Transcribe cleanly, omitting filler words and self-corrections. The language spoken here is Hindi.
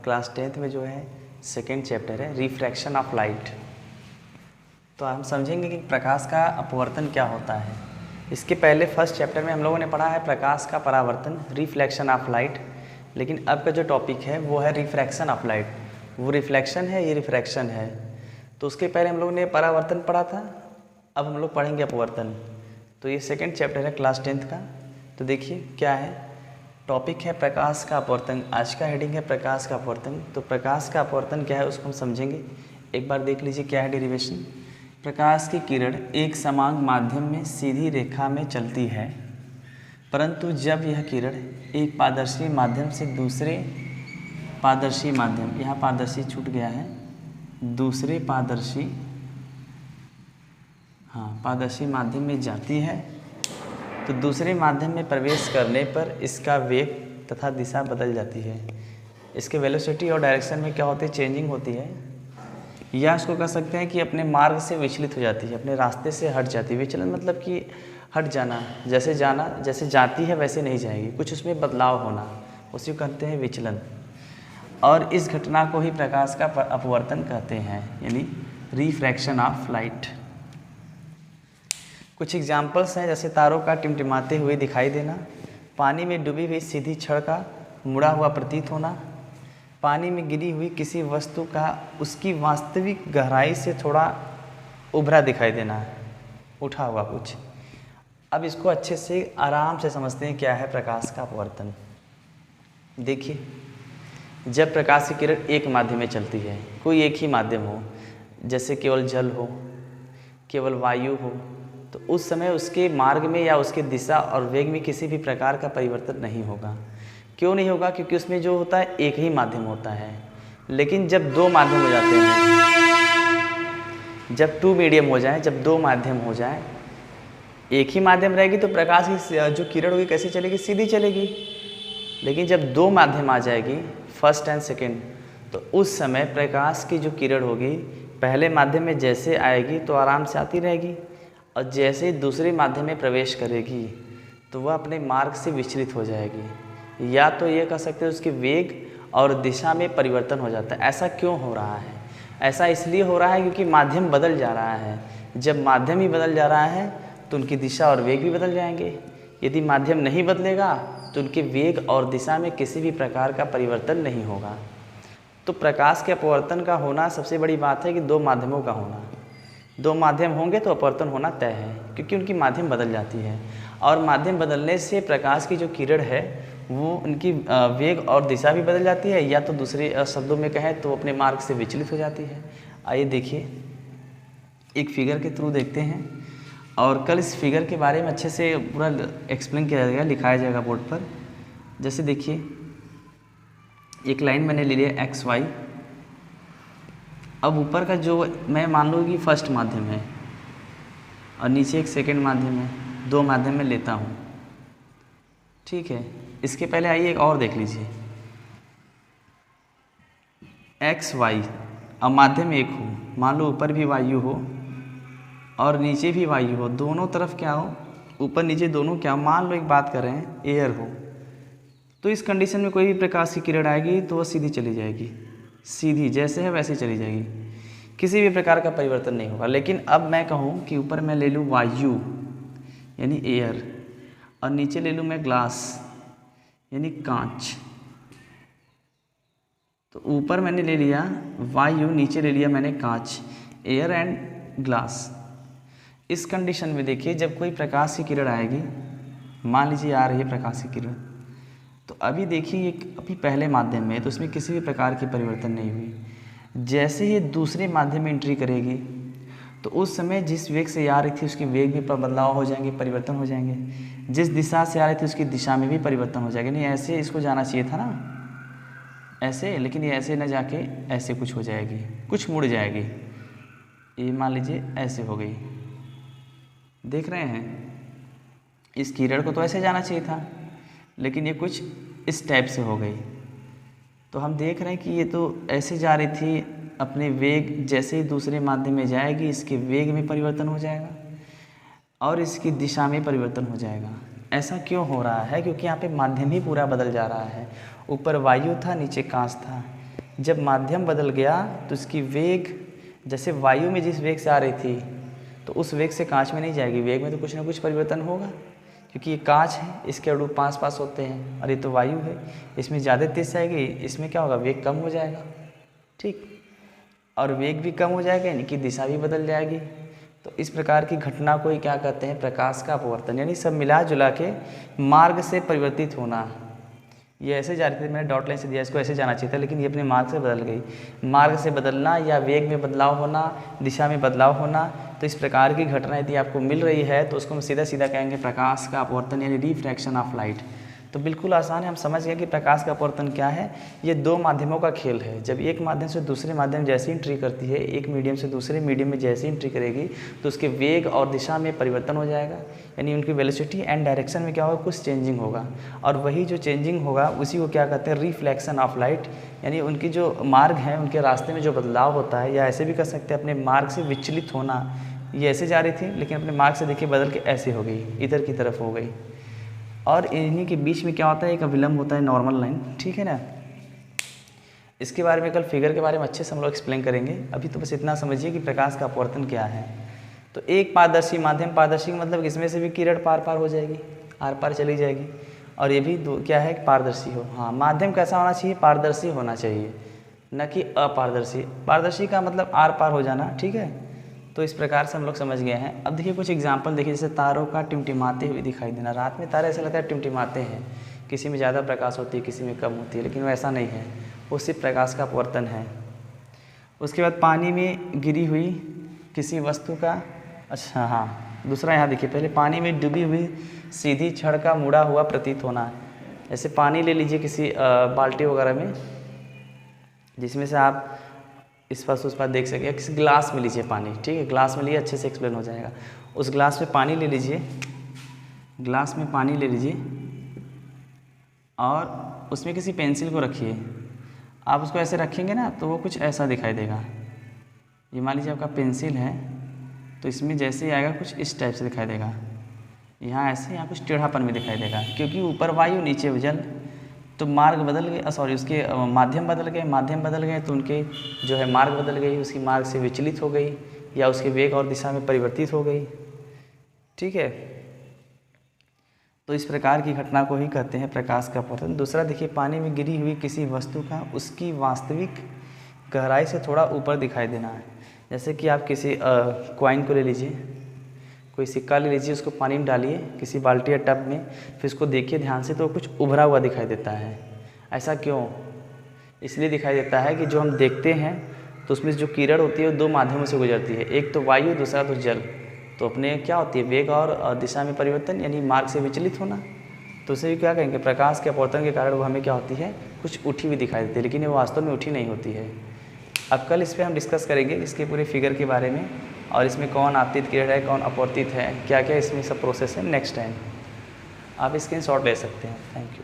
क्लास 10th में जो है सेकेंड चैप्टर है रिफ्रैक्शन ऑफ लाइट। तो हम समझेंगे कि प्रकाश का अपवर्तन क्या होता है। इसके पहले फर्स्ट चैप्टर में हम लोगों ने पढ़ा है प्रकाश का परावर्तन, रिफ्लेक्शन ऑफ लाइट। लेकिन अब का जो टॉपिक है वो है रिफ्रैक्शन ऑफ लाइट। वो रिफ्लेक्शन है, ये रिफ्रैक्शन है। तो उसके पहले हम लोगों ने परावर्तन पढ़ा था, अब हम लोग पढ़ेंगे अपवर्तन। तो ये सेकेंड चैप्टर है क्लास 10th का। तो देखिए क्या है, टॉपिक है प्रकाश का अपवर्तन। आज का हेडिंग है प्रकाश का अपवर्तन। तो प्रकाश का अपवर्तन क्या है उसको हम समझेंगे। एक बार देख लीजिए क्या है डेरिवेशन। प्रकाश की किरण एक समान माध्यम में सीधी रेखा में चलती है, परंतु जब यह किरण एक पारदर्शी माध्यम से दूसरे पारदर्शी माध्यम, यहाँ पारदर्शी छूट गया है, दूसरे पारदर्शी पारदर्शी माध्यम में जाती है, तो दूसरे माध्यम में प्रवेश करने पर इसका वेग तथा दिशा बदल जाती है। इसके वेलोसिटी और डायरेक्शन में क्या होती है, चेंजिंग होती है। या इसको कह सकते हैं कि अपने मार्ग से विचलित हो जाती है, अपने रास्ते से हट जाती है। विचलन मतलब कि हट जाना, जैसे जाती है वैसे नहीं जाएगी, कुछ उसमें बदलाव होना, उसी को कहते हैं विचलन। और इस घटना को ही प्रकाश का अपवर्तन कहते हैं, यानी रिफ्रैक्शन ऑफ लाइट। कुछ एग्जाम्पल्स हैं, जैसे तारों का टिमटिमाते हुए दिखाई देना, पानी में डूबी हुई सीधी छड़ का मुड़ा हुआ प्रतीत होना, पानी में गिरी हुई किसी वस्तु का उसकी वास्तविक गहराई से थोड़ा उभरा दिखाई देना, उठा हुआ कुछ। अब इसको अच्छे से आराम से समझते हैं क्या है प्रकाश का अपवर्तन। देखिए, जब प्रकाश की किरण एक माध्यम में चलती है, कोई एक ही माध्यम हो, जैसे केवल जल हो, केवल वायु हो, तो उस समय उसके मार्ग में या उसके दिशा और वेग में किसी भी प्रकार का परिवर्तन नहीं होगा। क्यों नहीं होगा? क्योंकि उसमें जो होता है एक ही माध्यम होता है। लेकिन जब दो माध्यम हो जाते हैं, जब टू मीडियम हो जाए, जब दो माध्यम हो जाए, एक ही माध्यम रहेगी तो प्रकाश की जो किरण होगी कैसी चलेगी, सीधी चलेगी। लेकिन जब दो माध्यम आ जाएगी, फर्स्ट एंड सेकेंड, तो उस समय प्रकाश की जो किरण होगी पहले माध्यम में जैसे आएगी तो आराम से आती रहेगी, और जैसे ही दूसरे माध्यम में प्रवेश करेगी तो वह अपने मार्ग से विचलित हो जाएगी। या तो ये कह सकते हैं उसके वेग और दिशा में परिवर्तन हो जाता है। ऐसा क्यों हो रहा है? ऐसा इसलिए हो रहा है क्योंकि माध्यम बदल जा रहा है। जब माध्यम ही बदल जा रहा है तो उनकी दिशा और वेग भी बदल जाएंगे। यदि माध्यम नहीं बदलेगा तो उनके वेग और दिशा में किसी भी प्रकार का परिवर्तन नहीं होगा। तो प्रकाश के अपवर्तन का होना सबसे बड़ी बात है कि दो माध्यमों का होना। दो माध्यम होंगे तो अपवर्तन होना तय है, क्योंकि उनकी माध्यम बदल जाती है। और माध्यम बदलने से प्रकाश की जो किरण है वो उनकी वेग और दिशा भी बदल जाती है, या तो दूसरे शब्दों में कहें तो अपने मार्ग से विचलित हो जाती है। आइए देखिए, एक फिगर के थ्रू देखते हैं, और कल इस फिगर के बारे में अच्छे से पूरा एक्सप्लेन किया जाएगा, लिखाया जाएगा बोर्ड पर। जैसे देखिए, एक लाइन मैंने ले लिया एक्स वाई। अब ऊपर का जो मैं मान लो कि फर्स्ट माध्यम है और नीचे एक सेकंड माध्यम है, दो माध्यम में लेता हूँ, ठीक है। इसके पहले आइए एक और देख लीजिए, एक्स वाई, अब माध्यम एक हो, मान लो ऊपर भी वायु हो और नीचे भी वायु हो, दोनों तरफ क्या हो, ऊपर नीचे दोनों क्या हो, मान लो एक बात कर रहे हैं एयर हो, तो इस कंडीशन में कोई भी प्रकाश की किरण आएगी तो वह सीधी चली जाएगी, सीधी जैसे है वैसे चली जाएगी, किसी भी प्रकार का परिवर्तन नहीं होगा। लेकिन अब मैं कहूँ कि ऊपर मैं ले लूँ वायु यानी एयर, और नीचे ले लूँ मैं ग्लास यानी कांच, तो ऊपर मैंने ले लिया वायु, नीचे ले लिया मैंने कांच, एयर एंड ग्लास। इस कंडीशन में देखिए, जब कोई प्रकाश की किरण आएगी, मान लीजिए आ रही है प्रकाश की किरण, तो अभी देखिए अभी पहले माध्यम में है तो उसमें किसी भी प्रकार की परिवर्तन नहीं हुई। जैसे ही दूसरे माध्यम में एंट्री करेगी तो उस समय जिस वेग से आ रही थी उसके वेग में बदलाव हो जाएंगे, परिवर्तन हो जाएंगे। जिस दिशा से आ रही थी उसकी दिशा में भी परिवर्तन हो जाएगा। नहीं ऐसे इसको जाना चाहिए था ना, ऐसे, लेकिन ये ऐसे न जाके ऐसे कुछ हो जाएगी, कुछ मुड़ जाएगी। ये मान लीजिए ऐसे हो गई, देख रहे हैं, इस किरण को तो ऐसे जाना चाहिए था, लेकिन ये कुछ इस टाइप से हो गई। तो हम देख रहे हैं कि ये तो ऐसे जा रही थी अपने वेग, जैसे ही दूसरे माध्यम में जाएगी इसके वेग में परिवर्तन हो जाएगा और इसकी दिशा में परिवर्तन हो जाएगा। ऐसा क्यों हो रहा है? क्योंकि यहाँ पे माध्यम ही पूरा बदल जा रहा है। ऊपर वायु था, नीचे कांच था, जब माध्यम बदल गया तो इसकी वेग, जैसे वायु में जिस वेग से आ रही थी तो उस वेग से कांच में नहीं जाएगी, वेग में तो कुछ ना कुछ परिवर्तन होगा, क्योंकि ये कांच है, इसके अणु पास पास होते हैं, और ये तो वायु है, इसमें ज़्यादा तेज जाएगी, इसमें क्या होगा, वेग कम हो जाएगा। ठीक, और वेग भी कम हो जाएगा, यानी कि दिशा भी बदल जाएगी। तो इस प्रकार की घटना को ही क्या कहते हैं, प्रकाश का अपवर्तन, यानी सब मिला जुला के मार्ग से परिवर्तित होना। ये ऐसे जा रही थी, मैंने डॉट लाइन से दिया, इसको ऐसे जाना चाहिए था, लेकिन ये अपने मार्ग से बदल गई। मार्ग से बदलना या वेग में बदलाव होना, दिशा में बदलाव होना, तो इस प्रकार की घटना यदि आपको मिल रही है तो उसको हम सीधा सीधा कहेंगे प्रकाश का अपवर्तन, यानी रिफ्रैक्शन ऑफ लाइट। तो बिल्कुल आसान है, हम समझ गए कि प्रकाश का अपवर्तन क्या है। ये दो माध्यमों का खेल है। जब एक माध्यम से दूसरे माध्यम जैसे एंट्री करती है, एक मीडियम से दूसरे मीडियम में जैसे एंट्री करेगी तो उसके वेग और दिशा में परिवर्तन हो जाएगा, यानी उनकी वेलोसिटी एंड डायरेक्शन में क्या होगा, कुछ चेंजिंग होगा। और वही जो चेंजिंग होगा उसी को क्या कहते हैं, रिफ्लेक्शन ऑफ लाइट, यानी उनकी जो मार्ग है, उनके रास्ते में जो बदलाव होता है, या ऐसे भी कर सकते हैं अपने मार्ग से विचलित होना। ये ऐसे जा रही थी लेकिन अपने मार्ग से देखिए बदल के ऐसे हो गई, इधर की तरफ हो गई। और इन्हीं के बीच में क्या होता है, एक अविलंब होता है, नॉर्मल लाइन। ठीक है ना, इसके बारे में कल फिगर के बारे में अच्छे से हम लोग एक्सप्लेन करेंगे। अभी तो बस इतना समझिए कि प्रकाश का अपवर्तन क्या है। तो एक पारदर्शी माध्यम, पारदर्शी मतलब इसमें से भी किरण पार पार हो जाएगी, आर पार चली जाएगी, और ये भी क्या है, पारदर्शी हो। हाँ, माध्यम कैसा होना चाहिए, पारदर्शी होना चाहिए, न कि अपारदर्शी। पारदर्शी का मतलब आर पार हो जाना। ठीक है, तो इस प्रकार से हम लोग समझ गए हैं। अब देखिए कुछ एग्जाम्पल देखिए, जैसे तारों का टिमटिमाते हुए दिखाई देना। रात में तारे ऐसा लगता है टिमटिमाते हैं, किसी में ज़्यादा प्रकाश होती है, किसी में कम होती है, लेकिन वो ऐसा नहीं है, वो सिर्फ प्रकाश का अपवर्तन है। उसके बाद पानी में गिरी हुई किसी वस्तु का, अच्छा हाँ, दूसरा यहाँ देखिए, पहले पानी में डूबी हुई सीधी छड़ का मुड़ा हुआ प्रतीत होना। जैसे पानी ले लीजिए किसी बाल्टी वगैरह में, जिसमें से आप इस पास उस पास देख सके, किसी ग्लास में लीजिए पानी। ठीक है, ग्लास में लिए, अच्छे से एक्सप्लेन हो जाएगा। उस ग्लास में पानी ले लीजिए, ग्लास में पानी ले लीजिए और उसमें किसी पेंसिल को रखिए। आप उसको ऐसे रखेंगे ना तो वो कुछ ऐसा दिखाई देगा। ये मान लीजिए आपका पेंसिल है, तो इसमें जैसे ही आएगा कुछ इस टाइप से दिखाई देगा, यहाँ ऐसे, यहाँ कुछ टेढ़ापन में दिखाई देगा, क्योंकि ऊपर वायु नीचे जल, तो मार्ग बदल गए, सॉरी उसके माध्यम बदल गए, माध्यम बदल गए तो उनके जो है मार्ग बदल गई, उसकी मार्ग से विचलित हो गई, या उसके वेग और दिशा में परिवर्तित हो गई। ठीक है, तो इस प्रकार की घटना को ही कहते हैं प्रकाश का अपवर्तन। दूसरा देखिए, पानी में गिरी हुई किसी वस्तु का उसकी वास्तविक गहराई से थोड़ा ऊपर दिखाई देना है। जैसे कि आप किसी कॉइन को ले लीजिए, कोई सिक्का ले लीजिए, उसको पानी में डालिए किसी बाल्टी या टब में, फिर उसको देखिए ध्यान से, तो कुछ उभरा हुआ दिखाई देता है। ऐसा क्यों? इसलिए दिखाई देता है कि जो हम देखते हैं तो उसमें जो किरण होती है वो दो माध्यमों से गुजरती है, एक तो वायु, दूसरा तो जल। तो अपने क्या होती है, वेग और दिशा में परिवर्तन, यानी मार्ग से विचलित होना। तो उसे भी क्या कहेंगे, प्रकाश के अपवर्तन के कारण वो हमें क्या होती है, कुछ उठी हुई दिखाई देती है, लेकिन वो वास्तव में उठी नहीं होती है। अब कल इस पर हम डिस्कस करेंगे इसके पूरे फिगर के बारे में, और इसमें कौन आपतित किरण है, कौन अपवर्तित है, क्या क्या इसमें सब प्रोसेस है। नेक्स्ट टाइम आप स्क्रीनशॉट ले सकते हैं। Thank you.